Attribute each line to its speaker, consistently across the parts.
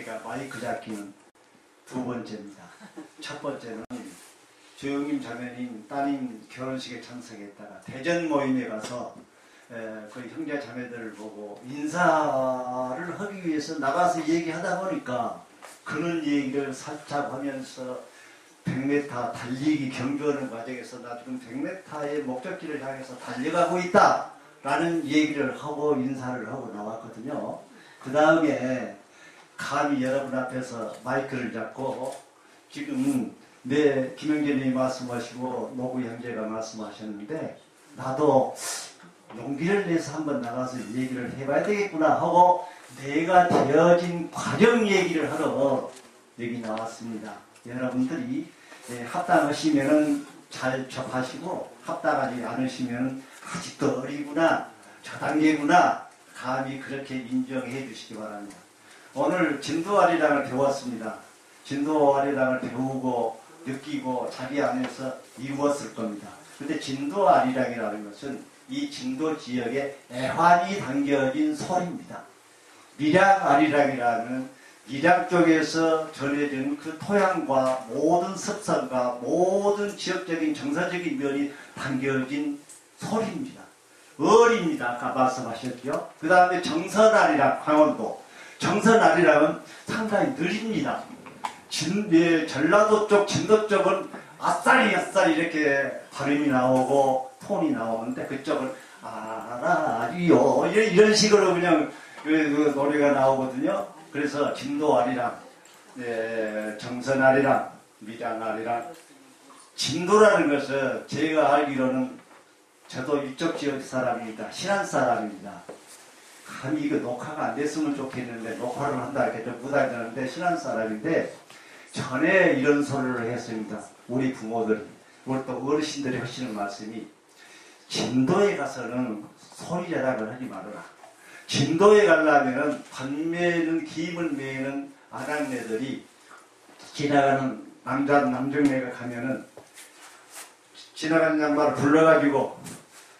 Speaker 1: 제가 마이크 잡기는 두 번째입니다. 첫 번째는 조영임 자매님 따님 결혼식에 참석했다가 대전 모임에 가서 그 형제 자매들을 보고 인사를 하기 위해서 나가서 얘기하다 보니까 그런 얘기를 살짝 하면서 100m 달리기 경주하는 과정에서 나 지금 100m의 목적지를 향해서 달려가고 있다 라는 얘기를 하고 인사를 하고 나왔거든요. 그 다음에 감히 여러분 앞에서 마이크를 잡고 지금 김영재님이 말씀하시고 노구 형제가 말씀하셨는데 나도 용기를 내서 한번 나가서 얘기를 해봐야 되겠구나 하고 내가 되어진 과정 얘기를 하러 여기 나왔습니다. 여러분들이 합당하시면은 잘 접하시고 합당하지 않으시면 아직도 어리구나 저 단계구나 감히 그렇게 인정해 주시기 바랍니다. 오늘 진도아리랑을 배웠습니다. 진도아리랑을 배우고 느끼고 자기 안에서 이루었을 겁니다. 근데 진도아리랑이라는 것은 이 진도 지역에 애환이 담겨진 소리입니다. 밀양아리랑이라는 밀양 쪽에서 전해진 그 토양과 모든 습성과 모든 지역적인 정서적인 면이 담겨진 소리입니다. 을입니다. 아까 말씀하셨죠. 그 다음에 정선아리랑 강원도. 정선아리랑은 상당히 느립니다. 전라도 쪽, 진도 쪽은 아싸리 이렇게 발음이 나오고 톤이 나오는데 그쪽은 아라리요 이런 식으로 그냥 그 노래가 나오거든요. 그래서 진도아리랑, 정선아리랑, 밀양아리랑 진도라는 것은 제가 알기로는 저도 이쪽 지역 사람입니다. 신안 사람입니다. 감히 이거 녹화가 안 됐으면 좋겠는데 녹화를 한다 이렇게 좀 부담이 되는데 신안 사람인데 전에 이런 소리를 했습니다. 우리 부모들이 우리 또 어르신들이 하시는 말씀이 진도에 가서는 소리 자랑을 하지 말아라. 진도에 가려면은 관매는 김을 매는 아낙네들이 지나가는 남정네가 가면은 지나가는 양반을 불러가지고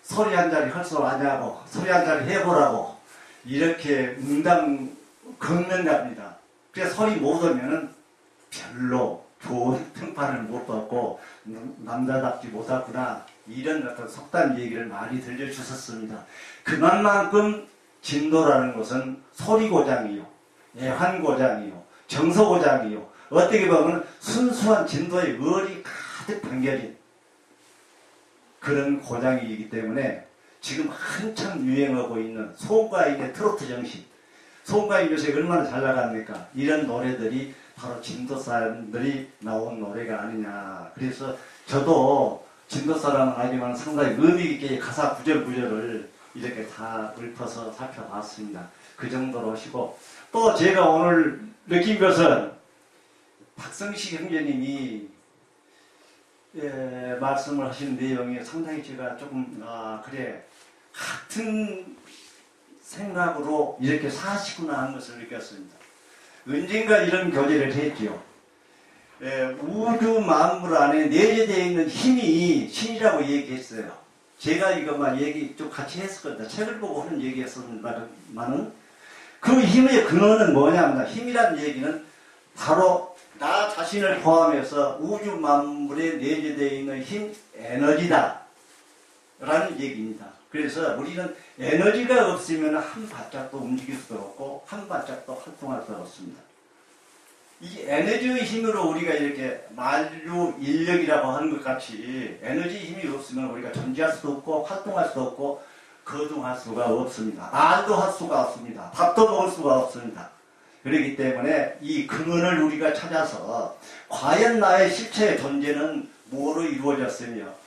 Speaker 1: 소리 한 자리 할 수 아냐고 소리 한 자리 해보라고 이렇게 응당 긁는답니다. 그래서 소리 못 오면은 별로 좋은 평판을 못 받고 남자답지 못하구나 이런 어떤 속담 얘기를 많이 들려주셨습니다. 그만큼 진도라는 것은 소리고장이요, 애환고장이요, 정서고장이요. 어떻게 보면 순수한 진도의 을이 가득 담겨진 그런 고장이기 때문에 지금 한참 유행하고 있는 송가인의 트로트 정신, 송가인 요새 얼마나 잘 나갑니까? 이런 노래들이 바로 진도 사람들이 나온 노래가 아니냐. 그래서 저도 진도 사람은 아니지만 상당히 의미 있게 가사 구절구절을 이렇게 다 읊어서 살펴봤습니다. 그 정도로 하시고 또 제가 오늘 느낀 것은 박성식 형제님이 말씀을 하신 내용이 상당히 제가 조금 그래 같은 생각으로 이렇게 사시구나 하는 것을 느꼈습니다. 언젠가 이런 교제를 했지요. 우주 만물 안에 내재되어 있는 힘이 신이라고 얘기했어요. 제가 이것만 얘기 좀 같이 했었거든요. 책을 보고 하는 얘기였었는데만은 그 힘의 근원은 뭐냐면 힘이라는 얘기는 바로 나 자신을 포함해서 우주 만물에 내재되어 있는 힘, 에너지다 라는 얘기입니다. 그래서 우리는 에너지가 없으면 한 발짝도 움직일 수도 없고 한 발짝도 활동할 수 없습니다. 이 에너지의 힘으로 우리가 이렇게 만류 인력이라고 하는 것 같이 에너지 힘이 없으면 우리가 존재할 수도 없고 활동할 수도 없고 거동할 수가 없습니다. 말도 할 수가 없습니다. 밥도 먹을 수가 없습니다. 그렇기 때문에 이 근원을 우리가 찾아서 과연 나의 실체의 존재는 뭐로 이루어졌으며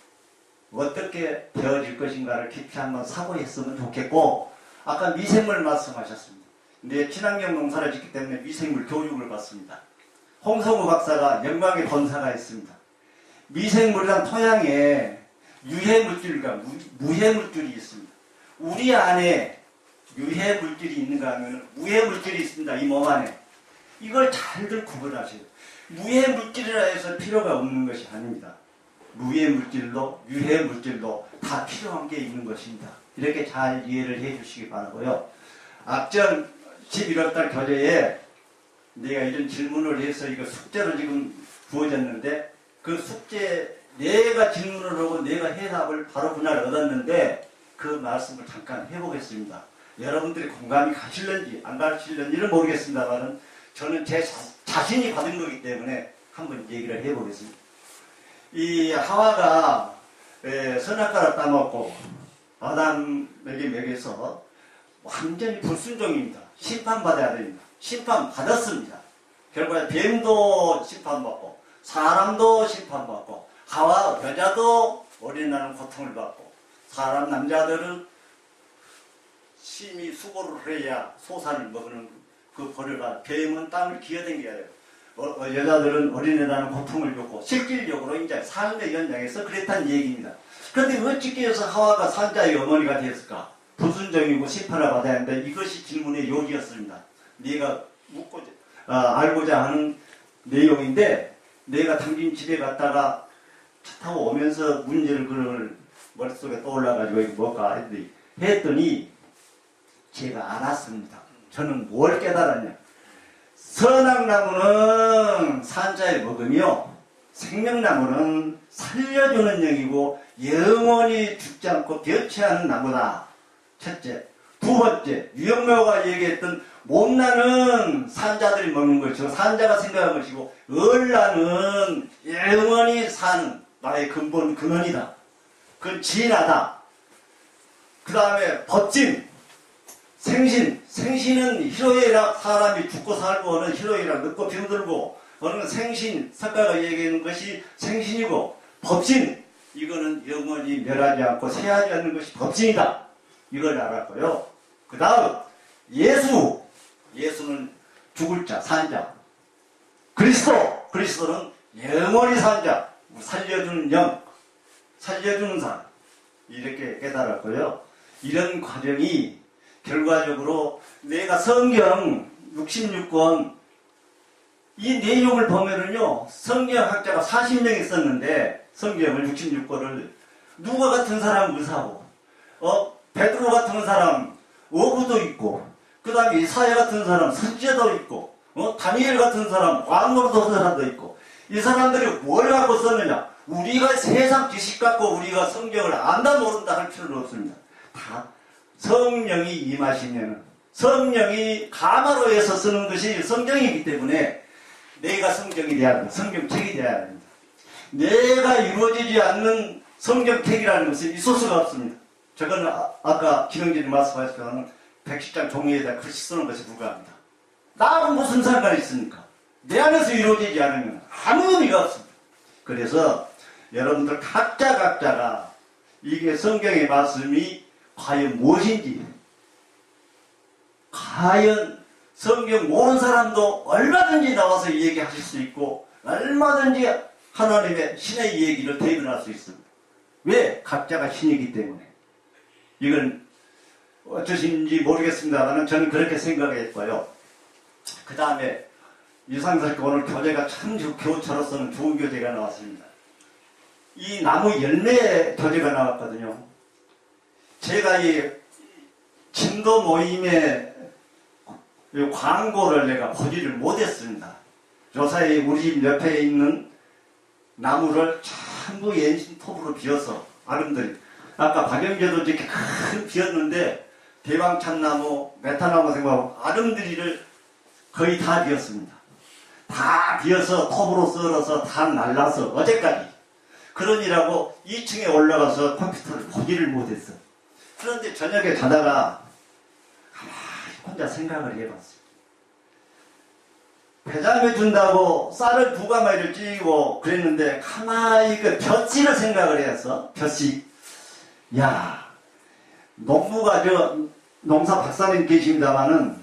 Speaker 1: 어떻게 되어질 것인가를 깊이 한번 사고했으면 좋겠고 아까 미생물 말씀하셨습니다. 근데 친환경 농사를 짓기 때문에 미생물 교육을 받습니다. 홍성우 박사가 영광의 본사가 있습니다. 미생물이란 토양에 유해물질과 무해물질이 있습니다. 우리 안에 유해물질이 있는가 하면 무해물질이 있습니다. 이 몸 안에. 이걸 잘들 구분하세요. 무해물질이라 해서 필요가 없는 것이 아닙니다. 무해물질도 유해물질도 다 필요한 게 있는 것입니다. 이렇게 잘 이해를 해 주시기 바라고요. 앞전 11월달 교재에 내가 이런 질문을 해서 이거 숙제로 지금 부어졌는데 그 숙제 내가 질문을 하고 내가 해답을 바로 그날 얻었는데 그 말씀을 잠깐 해보겠습니다. 여러분들이 공감이 가실런지 안 가실런지는 모르겠습니다만 저는 제 자신이 받은 거기 때문에 한번 얘기를 해보겠습니다. 이 하와가 선악과를 따먹고 아담에게 먹여서 완전히 불순종입니다. 심판받아야 됩니다. 심판받았습니다. 결국에 뱀도 심판받고 사람도 심판받고 하와 여자도 어린아이는 고통을 받고 사람 남자들은 심히 수고를 해야 소산을 먹는 그 벌을 받아 뱀은 땅을 기어댕겨야 돼요. 여자들은 어린애라는 고통을 겪고 실질적으로 이제 삶의 연장에서 그랬다는 얘기입니다. 그런데 어찌게 해서 하와가 산자의 어머니가 되었을까? 불순종이고 심판을 받아야 하는데 이것이 질문의 요지였습니다. 네가 알고자 하는 내용인데 내가 당신 집에 갔다가 차 타고 오면서 문제를 그걸 머릿속에 떠올라가지고 이거 뭘까 했더니 제가 알았습니다. 저는 뭘 깨달았냐? 선악나무는 산자에 먹으며 생명나무는 살려주는 영이고 영원히 죽지 않고 변치하는 나무다. 첫째. 두 번째, 유영묘가 얘기했던 못나는 산자들이 먹는 것이고 산자가 생각한 것이고 얼라는 영원히 사는 나의 근원이다. 그건 진하다. 그 다음에 법진, 생신은 희로애락 사람이 죽고 살고 어느 희로애락 늙고 병들고 어느 생신 석가가 얘기하는 것이 생신이고 법진 이거는 영원히 멸하지 않고 쇠하지 않는 것이 법진이다. 이걸 알았고요. 그 다음 예수는 죽을 자 산자 그리스도는 영원히 산자 살려주는 영 살려주는 사람 이렇게 깨달았고요. 이런 과정이 결과적으로 내가 성경 66권 이 내용을 보면은요 성경학자가 40명 있었는데 성경을 66권을 누가 같은 사람 의사고 베드로 같은 사람 어부도 있고 그 다음에 이사야 같은 사람 선지자도 있고 다니엘 같은 사람 광으로도 사람도 있고 이 사람들이 뭘 갖고 썼느냐 우리가 세상 지식 갖고 우리가 성경을 안다 모른다 할 필요는 없습니다. 다 성령이 임하시면 성령이 가마로해서 쓰는 것이 성경이기 때문에 내가 성경이 돼야 합니다. 성경책이 돼야 합니다. 내가 이루어지지 않는 성경책이라는 것은 있을 수가 없습니다. 저거는 아까 김영진이 말씀하셨던 110장 종이에다 글씨 쓰는 것에 불과합니다. 나하고 무슨 상관이 있습니까? 내 안에서 이루어지지 않으면 아무 의미가 없습니다. 그래서 여러분들 각자가 이게 성경의 말씀이 과연 무엇인지 과연 성경 모르는 사람도 얼마든지 나와서 얘기하실 수 있고 얼마든지 하나님의 신의 얘기를 대변할 수 있습니다. 왜? 각자가 신이기 때문에. 이건 어쩌신지 모르겠습니다만 저는 그렇게 생각했고요. 그 다음에 유상설 오늘 교재가 참 교처로서는 좋은 교재가 나왔습니다. 이 나무 열매 교재가 나왔거든요. 제가 이 진도 모임에 광고를 내가 보지를 못했습니다. 요사이 우리 집 옆에 있는 나무를 전부 연신톱으로 비워서 아름들이 아까 박영재도 이렇게 큰 비었는데 대왕참나무, 메타나무 생각하고 아름드리를 거의 다 비었습니다. 다 비어서 톱으로 썰어서 다 날라서 어제까지 그러니라고 2층에 올라가서 컴퓨터를 보지를 못했어. 그런데 저녁에 자다가 가만히 혼자 생각을 해봤어요. 배담해 준다고 쌀을 2가마리를 찌고 그랬는데 가만히 그 벼씨를 생각을 했어. 벼씨. 야, 농부가 농사 박사님 계십니다마는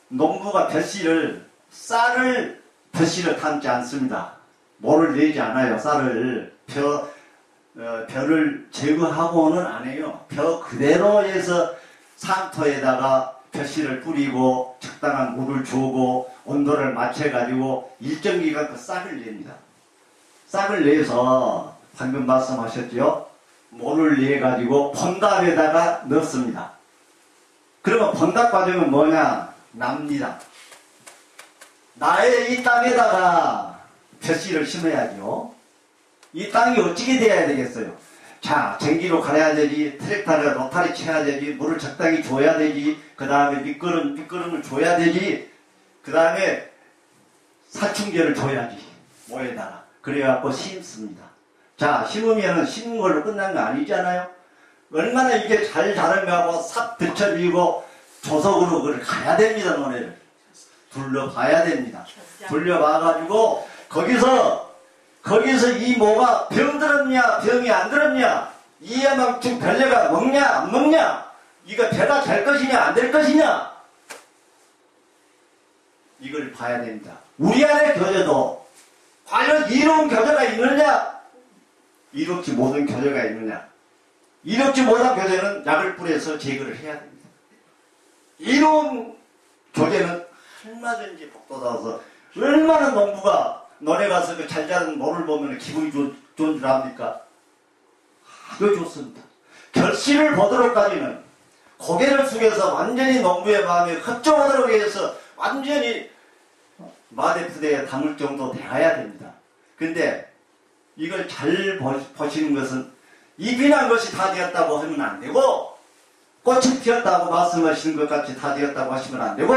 Speaker 1: 농부가 벼씨를 쌀을 벼씨를 담지 않습니다. 모를 내지 않아요. 쌀을 벼를 제거하고는 안 해요. 벼 그대로 해서 상토에다가 벼씨를 뿌리고 적당한 물을 주고 온도를 맞춰가지고 일정 기간 그 싹을 냅니다. 싹을 내서 방금 말씀하셨죠? 물을 내가지고 폰답에다가 넣습니다. 그러면 폰답 과정은 뭐냐? 납니다. 나의 이 땅에다가 벼씨를 심어야죠. 이 땅이 어찌게 돼야 되겠어요? 자, 전기로 갈아야 되지, 트랙터를 로타리 쳐야 되지, 물을 적당히 줘야 되지, 그 다음에 밑거름을 줘야 되지, 그 다음에 살충제를 줘야지, 모에다가. 그래갖고 심습니다. 자, 심으면은 심은 걸로 끝난 거 아니잖아요? 얼마나 이게 잘 자른가 하고 싹 들쳐지고 조석으로 그걸 가야 됩니다, 노래를. 둘러봐야 됩니다. 둘러봐가지고, 거기서 이 모가 병들었냐, 병이 안 들었냐, 이해만큼 별내가 먹냐, 안 먹냐, 이거 배가 될 것이냐, 안 될 것이냐, 이걸 봐야 됩니다. 우리 안에 교제도 과연 이로운 교제가 있느냐, 이롭지 못한 교제가 있느냐. 이롭지 못한 교제는 약을 뿌려서 제거를 해야 됩니다. 이로운 교제는 얼마든지 복돋아서 얼마나 농부가 너네 가서 그 잘 자란 모를 보면 기분이 좋은 줄 압니까? 아주 좋습니다. 결실을 보도록까지는 고개를 숙여서 완전히 농부의 마음에 흡족하도록 해서 완전히 마대푸대에 담을 정도 되어야 됩니다. 근데 이걸 잘 보시는 것은 잎이 난 것이 다 되었다고 하면 안 되고, 꽃이 피었다고 말씀하시는 것 같이 다 되었다고 하시면 안 되고,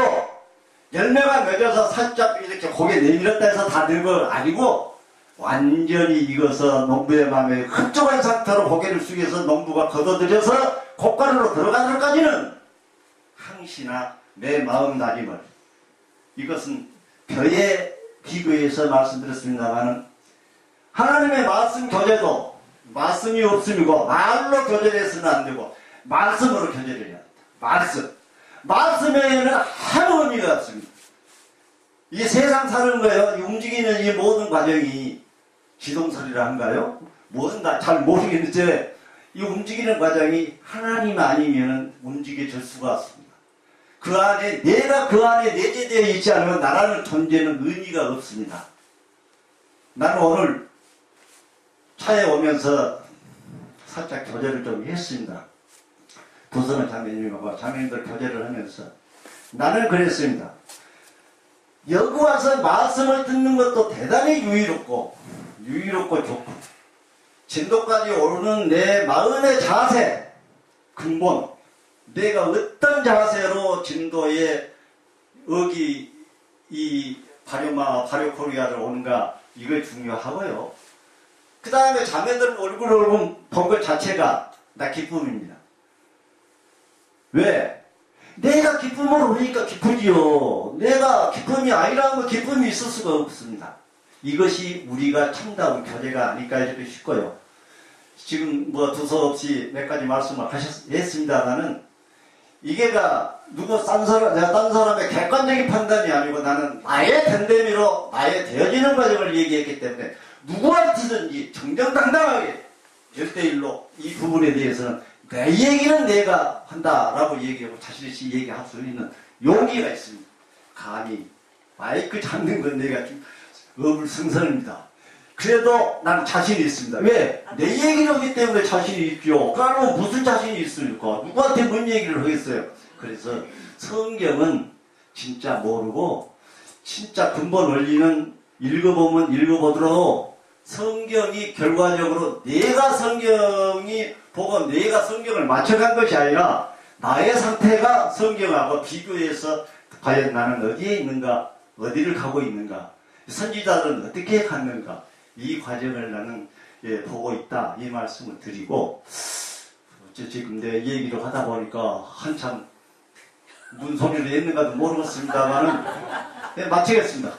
Speaker 1: 열매가 맺어서 살짝 이렇게 고개 내밀었다 해서 다 된 건 아니고, 완전히 익어서 농부의 마음에 흡족한 상태로 고개를 숙여서 농부가 걷어들여서 곶가루로 들어가기까지는 항시나 내 마음다짐을, 이것은 벼에 비교해서 말씀드렸습니다만, 하나님의 말씀 교제도 말씀이 없음이고 말로 교제를 해서는 안 되고 말씀으로 교제를 해야 합니다. 말씀에는 아무 의미가 없습니다. 이 세상 사는 거요, 움직이는 이 모든 과정이 지동설이라 한가요? 무엇인가 잘 모르겠는데 이 움직이는 과정이 하나님 아니면 움직여질 수가 없습니다. 그 안에 내가 그 안에 내재되어 있지 않으면 나라는 존재는 의미가 없습니다. 나는 오늘 차에 오면서 살짝 교제를 좀 했습니다. 부서는 자매님하고 자매님들 교제를 하면서 나는 그랬습니다. 여기 와서 말씀을 듣는 것도 대단히 유의롭고 좋고, 진도까지 오르는 내 마음의 자세, 근본, 내가 어떤 자세로 진도에 여기 이 발효코리아를 오는가, 이거 중요하고요. 그 다음에 자매들 얼굴 본 것 자체가 나 기쁨입니다. 왜? 내가 기쁨으로 오니까 기쁘지요. 내가 기쁨이 아니라면 기쁨이 있을 수가 없습니다. 이것이 우리가 참다운 교제가 아닐까 이렇게 싶고요. 지금 뭐 두서없이 몇 가지 말씀을 했습니다만은, 이게가 누구 딴 사람의 객관적인 판단이 아니고 나는 나의 됨됨이로 나의 되어지는 과정을 얘기했기 때문에 누구한테든지 정정당당하게 1대1로 이 부분에 대해서는 내 얘기는 내가 한다라고 얘기하고 자신있이 얘기할 수 있는 용기가 있습니다. 감히 마이크 잡는 건 내가 좀 어불성설입니다. 그래도 나는 자신이 있습니다. 왜? 내 얘기를 하기 때문에 자신이 있죠. 그러면 무슨 자신이 있습니까? 누구한테 뭔 얘기를 하겠어요? 그래서 성경은 진짜 모르고 진짜 근본 원리는 읽어보면 읽어보도록 성경이 결과적으로 내가 성경이 보고 내가 성경을 맞춰간 것이 아니라 나의 상태가 성경하고 비교해서 과연 나는 어디에 있는가, 어디를 가고 있는가, 선지자들은 어떻게 갔는가, 이 과정을 나는 보고 있다, 이 말씀을 드리고, 지금 내 얘기를 하다 보니까 한참 눈소리를 했는가도 모르겠습니다만은 마치겠습니다.